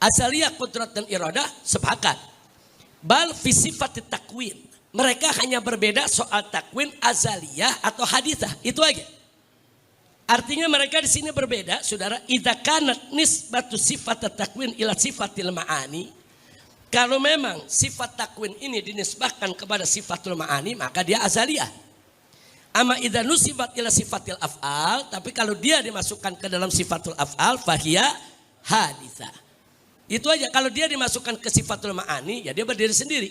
Azaliyah qudrat dan iradah sepakat. Bal fi sifatit takwin. Mereka hanya berbeda soal takwin azaliyah atau hadithah. Itu aja. Artinya mereka di sini berbeda, saudara. Idza kanat nisbatu sifat takwin ila sifatil ma'ani. Kalau memang sifat takwin ini dinisbahkan kepada sifatul ma'ani, maka dia azaliyah. Ama idza nusibat ila sifatil af'al, tapi kalau dia dimasukkan ke dalam sifatul af'al, fahiya haditsah. Itu aja. Kalau dia dimasukkan ke sifatul ma'ani, ya dia berdiri sendiri.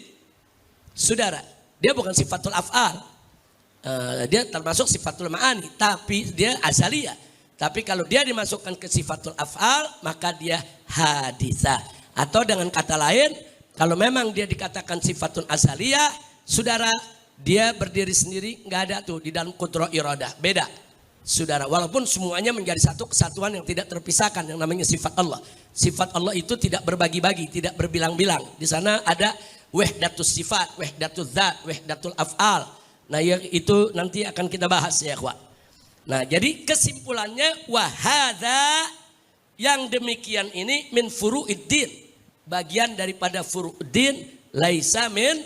Saudara, dia bukan sifatul af'al. Dia termasuk sifatul ma'ani, tapi dia azaliyah. Tapi kalau dia dimasukkan ke sifatul af'al, maka dia haditsah. Atau dengan kata lain, kalau memang dia dikatakan sifatul azaliyah, saudara, dia berdiri sendiri, nggak ada tuh di dalam qudrah iradah. Beda, saudara. Walaupun semuanya menjadi satu kesatuan yang tidak terpisahkan, yang namanya sifat Allah. Sifat Allah itu tidak berbagi-bagi, tidak berbilang-bilang. Di sana ada wahdatus sifat, wahdatul dzat, wahdatul af'al. Nah, itu nanti akan kita bahas ya, ikhwan. Nah, jadi kesimpulannya wahadza, yang demikian ini min furu'iddin, bagian daripada furu'iddin, laisa min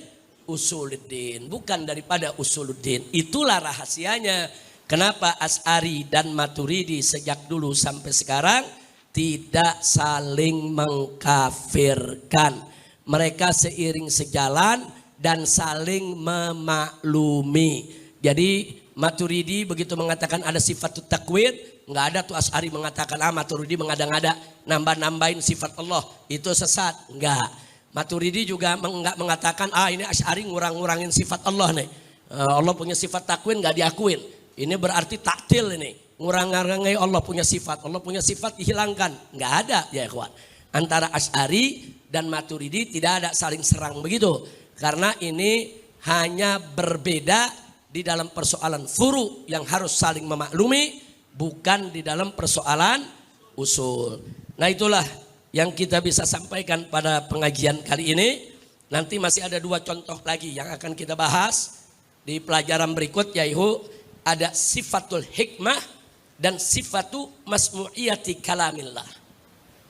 usuluddin, bukan daripada usuluddin. Itulah rahasianya kenapa Asy'ari dan Maturidi sejak dulu sampai sekarang tidak saling mengkafirkan. Mereka seiring sejalan dan saling memaklumi. Jadi Maturidi begitu mengatakan ada sifat takwin, nggak ada tuh Asy'ari mengatakan Maturidi mengada-ngada nambah-nambahin sifat Allah, itu sesat. Enggak. Maturidi juga enggak mengatakan ini Asy'ari ngurang-ngurangin sifat Allah nih. Allah punya sifat takwin nggak diakuin. Ini berarti taktil ini. Ngurang-ngurangi Allah punya sifat. Allah punya sifat dihilangkan. Nggak ada ya ikhwan. Antara Asy'ari dan Maturidi tidak ada saling serang begitu. Karena ini hanya berbeda di dalam persoalan furu yang harus saling memaklumi, bukan di dalam persoalan usul. Nah, itulah yang kita bisa sampaikan pada pengajian kali ini. Nanti masih ada 2 contoh lagi yang akan kita bahas di pelajaran berikut, yaitu ada sifatul hikmah dan sifatu masmu'iyati kalamillah.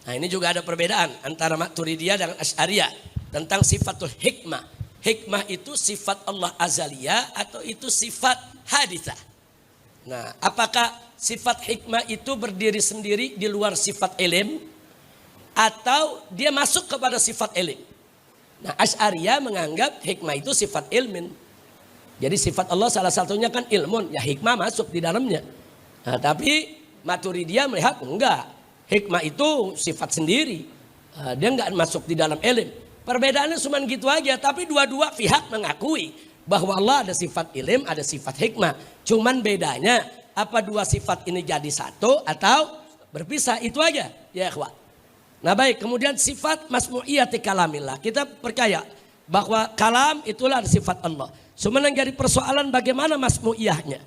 Nah, ini juga ada perbedaan antara Maturidiyah dan Asy'ariyah tentang sifatul hikmah. Hikmah itu sifat Allah azaliyah atau itu sifat haditsah. Nah, apakah sifat hikmah itu berdiri sendiri di luar sifat ilm atau dia masuk kepada sifat ilm? Nah, Asy'ariyah menganggap hikmah itu sifat ilmin. Jadi sifat Allah salah satunya kan ilmun, ya hikmah masuk di dalamnya. Nah, tapi Maturidiyah melihat enggak, hikmah itu sifat sendiri. Dia enggak masuk di dalam ilm. Perbedaannya cuma gitu aja, tapi dua-dua pihak mengakui bahwa Allah ada sifat ilm, ada sifat hikmah. Cuman bedanya apa dua sifat ini jadi satu atau berpisah, itu aja ya ikhwan. Nah, baik, kemudian sifat masmu'iyati kalamillah. Kita percaya bahwa kalam itulah sifat Allah. Cuma yang jadi persoalan bagaimana masmu'iyahnya.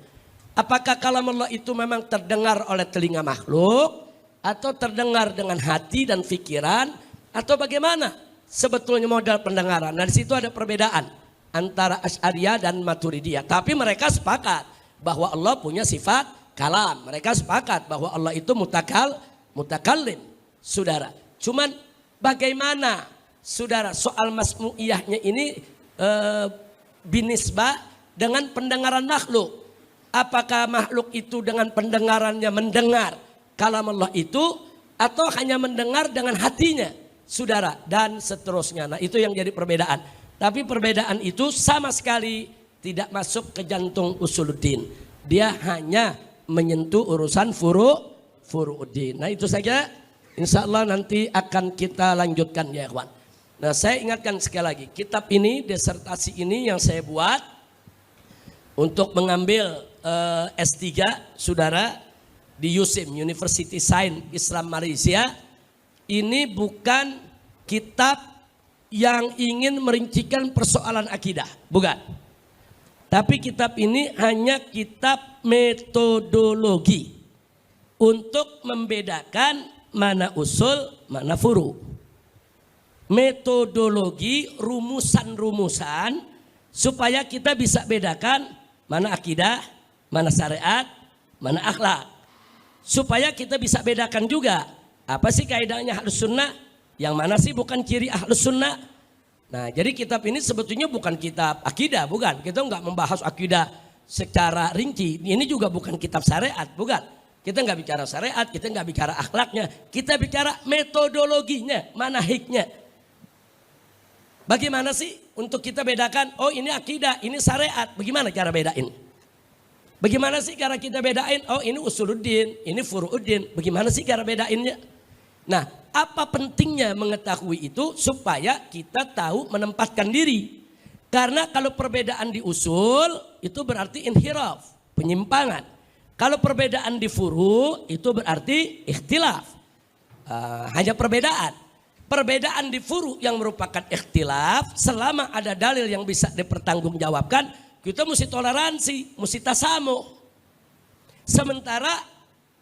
Apakah kalam Allah itu memang terdengar oleh telinga makhluk atau terdengar dengan hati dan pikiran atau bagaimana? Sebetulnya modal pendengaran. Nah, di situ ada perbedaan antara Asy'ariyah dan Maturidiyah. Tapi mereka sepakat bahwa Allah punya sifat kalam. Mereka sepakat bahwa Allah itu mutakallim, saudara. Cuman bagaimana, saudara, soal masmu'iyahnya ini binisbah dengan pendengaran makhluk. Apakah makhluk itu dengan pendengarannya mendengar kalam Allah itu atau hanya mendengar dengan hatinya? Saudara, dan seterusnya. Nah, itu yang jadi perbedaan. Tapi perbedaan itu sama sekali tidak masuk ke jantung usuluddin. Dia hanya menyentuh urusan furu'uddin. Nah, itu saja. Insya Allah nanti akan kita lanjutkan ya ikhwan. Nah, saya ingatkan sekali lagi, kitab ini, disertasi ini yang saya buat untuk mengambil S3 saudara di USIM, University Science Islam Malaysia. Ini bukan kitab yang ingin merincikan persoalan akidah, bukan. Tapi kitab ini hanya kitab metodologi untuk membedakan mana usul, mana furu. Metodologi, rumusan-rumusan supaya kita bisa bedakan mana akidah, mana syariat, mana akhlak. Supaya kita bisa bedakan juga apa sih kaidahnya Ahlus Sunnah, yang mana sih bukan ciri Ahlus Sunnah. Nah, jadi kitab ini sebetulnya bukan kitab akidah, bukan. Kita nggak membahas akidah secara rinci. Ini juga bukan kitab syariat, bukan. Kita nggak bicara syariat, kita nggak bicara akhlaknya, kita bicara metodologinya, manahiknya. Bagaimana sih untuk kita bedakan, oh ini akidah, ini syariat, bagaimana cara bedain? Bagaimana sih cara kita bedain, oh ini usuluddin, ini furuuddin, bagaimana sih cara bedainnya? Nah, apa pentingnya mengetahui itu supaya kita tahu menempatkan diri. Karena kalau perbedaan di usul itu berarti inhiraf, penyimpangan. Kalau perbedaan di furu itu berarti ikhtilaf. Hanya perbedaan. Perbedaan di furu yang merupakan ikhtilaf, selama ada dalil yang bisa dipertanggungjawabkan, kita mesti toleransi, mesti tasamuh. Sementara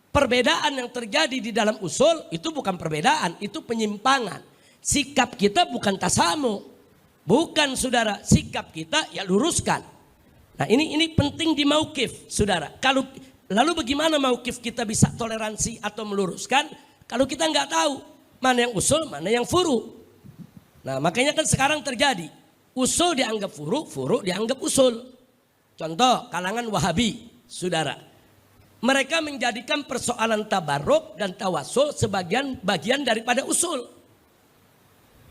perbedaan yang terjadi di dalam usul itu bukan perbedaan, itu penyimpangan. Sikap kita bukan tasamuh. Bukan saudara, sikap kita ya luruskan. Nah ini penting di mauqif saudara. Lalu bagaimana mauqif kita bisa toleransi atau meluruskan kalau kita nggak tahu mana yang usul, mana yang furu. Nah makanya kan sekarang terjadi usul dianggap furu, furu dianggap usul. Contoh kalangan Wahabi, saudara. Mereka menjadikan persoalan tabarruk dan tawasul bagian daripada usul.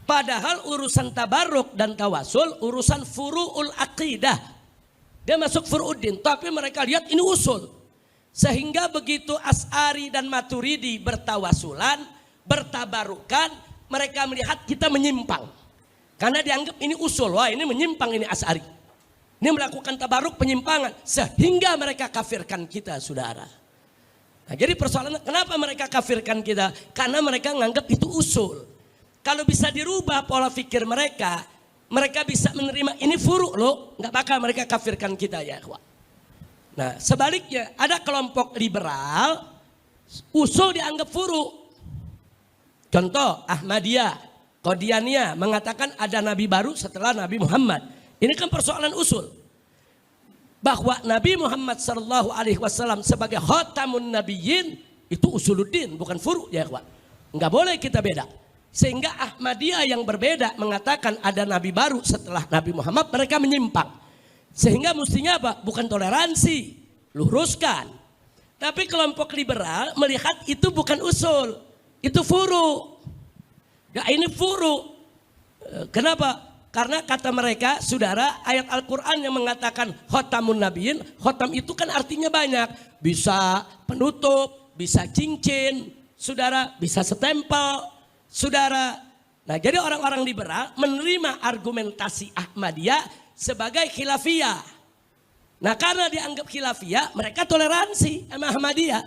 Padahal urusan tabarruk dan tawasul urusan furu'ul aqidah. Dia masuk furu'uddin, tapi mereka lihat ini usul. Sehingga begitu Asy'ari dan Maturidi bertawasulan, bertabarukan, mereka melihat kita menyimpang. Karena dianggap ini usul, wah ini menyimpang ini Asy'ari. Ini melakukan tabaruk penyimpangan. Sehingga mereka kafirkan kita saudara. Nah, jadi persoalannya kenapa mereka kafirkan kita? Karena mereka menganggap itu usul. Kalau bisa dirubah pola pikir mereka bisa menerima ini furu loh. Nggak bakal mereka kafirkan kita ya ikhwan. Nah sebaliknya ada kelompok liberal usul dianggap furu. Contoh Ahmadiyah, Qadianiyah mengatakan ada nabi baru setelah Nabi Muhammad. Ini kan persoalan usul. Bahwa Nabi Muhammad SAW sebagai khatamun nabiyyin itu usuluddin bukan furu ya ikhwan. Enggak boleh kita beda. Sehingga Ahmadiyah yang berbeda mengatakan ada nabi baru setelah Nabi Muhammad, mereka menyimpang. Sehingga mestinya apa? Bukan toleransi, luruskan. Tapi kelompok liberal melihat itu bukan usul, itu furu. Ya ini furu. Kenapa? Karena kata mereka, saudara, ayat Al-Quran yang mengatakan khotamun nabiyyin, khotam itu kan artinya banyak. Bisa penutup, bisa cincin, saudara, bisa setempel, saudara. Nah jadi orang-orang liberal menerima argumentasi Ahmadiyah sebagai khilafiyah. Nah karena dianggap khilafiyah, mereka toleransi sama Ahmadiyah.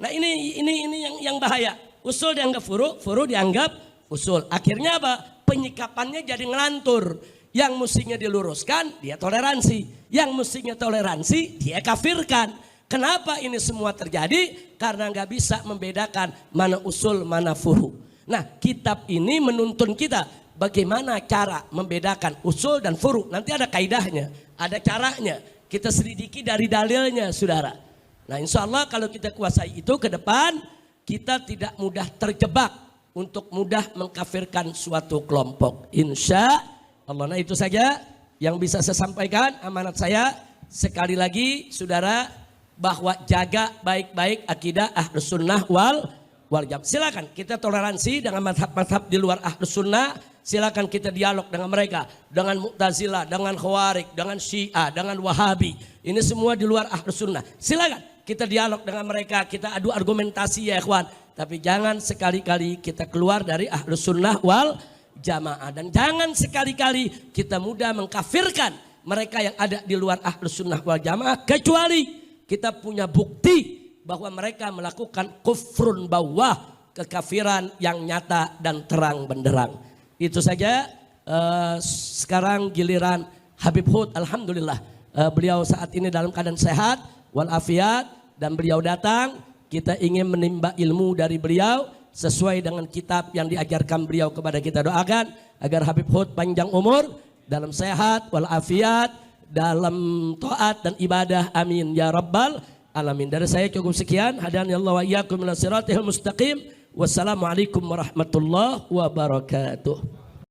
Nah ini yang bahaya. Usul dianggap furu, furu dianggap usul. Akhirnya apa? Penyikapannya jadi ngelantur. Yang mestinya diluruskan, dia toleransi. Yang mestinya toleransi, dia kafirkan. Kenapa ini semua terjadi? Karena nggak bisa membedakan mana usul, mana furu. Nah kitab ini menuntun kita bagaimana cara membedakan usul dan furu. Nanti ada kaidahnya, ada caranya. Kita selidiki dari dalilnya saudara. Nah insya Allah kalau kita kuasai itu ke depan, kita tidak mudah terjebak untuk mudah mengkafirkan suatu kelompok. Insya Allah. Nah itu saja yang bisa saya sampaikan, amanat saya. Sekali lagi saudara, bahwa jaga baik-baik akidah Ahlus Sunnah wal Jamaah. Silakan kita toleransi dengan mazhab-mazhab di luar Ahlus Sunnah. Silakan kita dialog dengan mereka, dengan Mu'tazilah, dengan Khawarij, dengan Syiah, dengan Wahabi. Ini semua di luar Ahlus Sunnah. Silakan kita dialog dengan mereka, kita adu argumentasi ya ikhwan. Tapi jangan sekali-kali kita keluar dari Ahlus Sunnah wal jamaah. Dan jangan sekali-kali kita mudah mengkafirkan mereka yang ada di luar Ahlus Sunnah wal Jamaah, kecuali kita punya bukti bahwa mereka melakukan kufrun bawah, kekafiran yang nyata dan terang benderang. Itu saja. Sekarang giliran Habib Hud. Alhamdulillah beliau saat ini dalam keadaan sehat walafiat, dan beliau datang. Kita ingin menimba ilmu dari beliau sesuai dengan kitab yang diajarkan beliau kepada kita. Doakan agar Habib Hud panjang umur, dalam sehat walafiat, dalam taat dan ibadah. Amin ya rabbal alamin. Dari saya cukup sekian. Hadani Allah wa iyyakum ila siratal mustaqim. Wassalamualaikum warahmatullahi wabarakatuh.